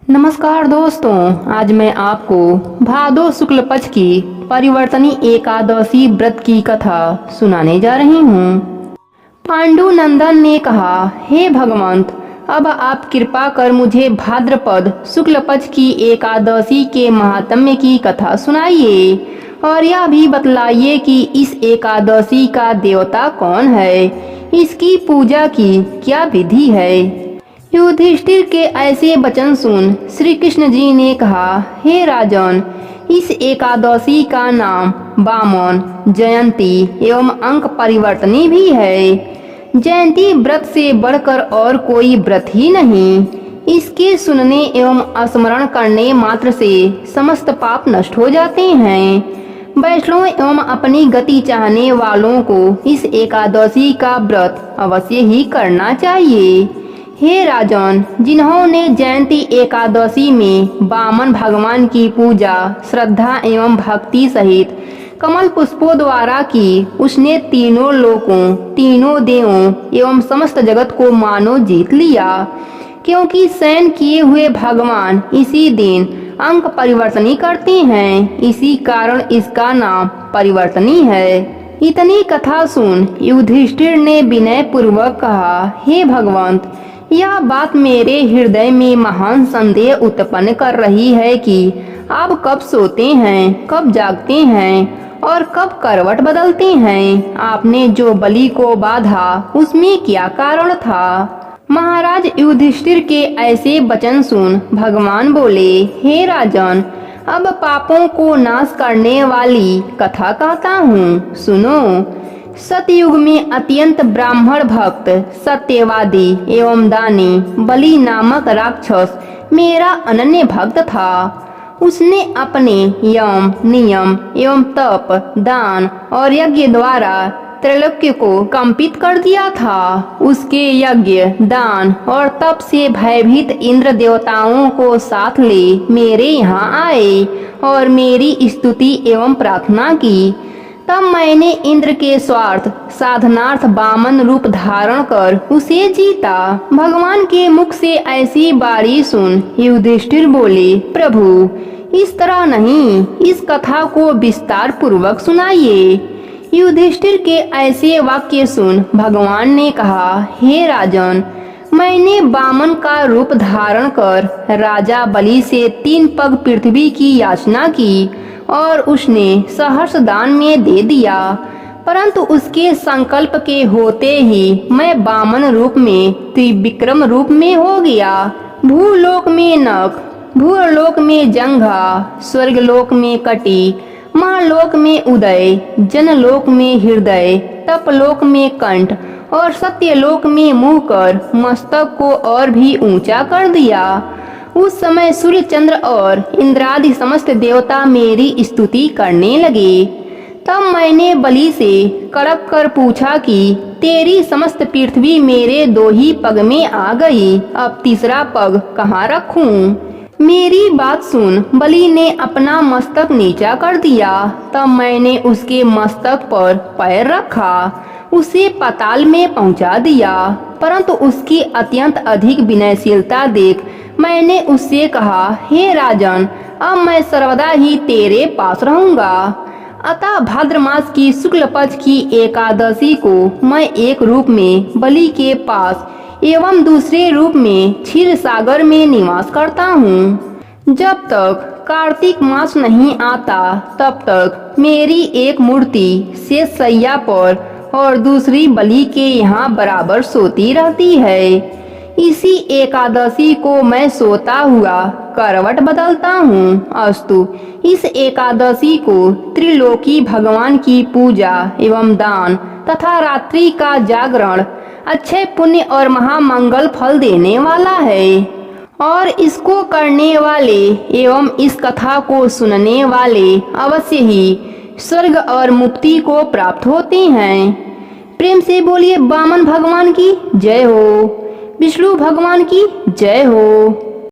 नमस्कार दोस्तों, आज मैं आपको भादो शुक्ल पक्ष की परिवर्तनी एकादशी व्रत की कथा सुनाने जा रही हूँ। पांडुनंदन ने कहा, हे भगवंत, अब आप कृपा कर मुझे भाद्रपद शुक्ल पक्ष की एकादशी के महात्म्य की कथा सुनाइए और यह भी बतलाइए कि इस एकादशी का देवता कौन है, इसकी पूजा की क्या विधि है। युधिष्ठिर के ऐसे वचन सुन श्री कृष्ण जी ने कहा, हे राजन, इस एकादशी का नाम वामन, जयंती एवं अंक परिवर्तनी भी है। जयंती व्रत से बढ़कर और कोई व्रत ही नहीं। इसके सुनने एवं स्मरण करने मात्र से समस्त पाप नष्ट हो जाते हैं। वैष्णव एवं अपनी गति चाहने वालों को इस एकादशी का व्रत अवश्य ही करना चाहिए। हे राजन, जिन्होंने जयंती एकादशी में वामन भगवान की पूजा श्रद्धा एवं भक्ति सहित कमल पुष्पों द्वारा की, उसने तीनों लोकों, तीनों देवों एवं समस्त जगत को मानो जीत लिया, क्योंकि शयन किए हुए भगवान इसी दिन अंक परिवर्तनी करते हैं। इसी कारण इसका नाम परिवर्तनी है। इतनी कथा सुन युधिष्ठिर ने विनय पूर्वक कहा, हे भगवंत, यह बात मेरे हृदय में महान संदेह उत्पन्न कर रही है कि आप कब सोते हैं, कब जागते हैं और कब करवट बदलते हैं। आपने जो बलि को बाधा, उसमें क्या कारण था। महाराज युधिष्ठिर के ऐसे वचन सुन भगवान बोले, हे राजन, अब पापों को नाश करने वाली कथा कहता हूँ, सुनो। सतयुग में अत्यंत ब्राह्मण भक्त, सत्यवादी एवं दानी बलि नामक राक्षस मेरा अनन्य भक्त था। उसने अपने यम, नियम एवं तप, दान और यज्ञ द्वारा त्रैलोक्य को कंपित कर दिया था। उसके यज्ञ, दान और तप से भयभीत इंद्र देवताओं को साथ ले मेरे यहाँ आए और मेरी स्तुति एवं प्रार्थना की। तब मैंने इंद्र के स्वार्थ साधनार्थ वामन रूप धारण कर उसे जीता। भगवान के मुख से ऐसी बारी सुन युधिष्ठिर बोले, प्रभु, इस तरह नहीं, इस कथा को विस्तार पूर्वक सुनाइए। युधिष्ठिर के ऐसे वाक्य सुन भगवान ने कहा, हे राजन, मैंने वामन का रूप धारण कर राजा बलि से 3 पग पृथ्वी की याचना की और उसने सहर्ष दान में दे दिया। परंतु उसके संकल्प के होते ही मैं वामन रूप में त्रिविक्रम रूप में हो गया। भूलोक में नख, भूलोक में जंघा, स्वर्गलोक में कटी, महालोक में उदय, जनलोक में हृदय, तपलोक में कंठ और सत्यलोक में मुंह कर मस्तक को और भी ऊंचा कर दिया। उस समय सूर्य, चंद्र और इंद्रादि समस्त देवता मेरी स्तुति करने लगे। तब मैंने बलि से कड़क कर पूछा कि तेरी समस्त पृथ्वी मेरे 2 ही पग में आ गई, अब तीसरा पग कहाँ रखूं? मेरी बात सुन बलि ने अपना मस्तक नीचा कर दिया। तब मैंने उसके मस्तक पर पैर रखा, उसे पाताल में पहुंचा दिया। परंतु उसकी अत्यंत अधिक विनयशीलता देख मैंने उससे कहा, हे राजन, अब मैं सर्वदा ही तेरे पास रहूंगा। अतः भाद्र मास की शुक्ल पक्ष की एकादशी को मैं एक रूप में बलि के पास एवं दूसरे रूप में क्षीर सागर में निवास करता हूँ। जब तक कार्तिक मास नहीं आता तब तक मेरी एक मूर्ति शेष शैया पर और दूसरी बलि के यहाँ बराबर सोती रहती है। इसी एकादशी को मैं सोता हुआ करवट बदलता हूँ। अस्तु, इस एकादशी को त्रिलोकी भगवान की पूजा एवं दान तथा रात्रि का जागरण अच्छे पुण्य और महामंगल फल देने वाला है और इसको करने वाले एवं इस कथा को सुनने वाले अवश्य ही स्वर्ग और मुक्ति को प्राप्त होते हैं। प्रेम से बोलिए वामन भगवान की जय हो, विष्णु भगवान की जय हो।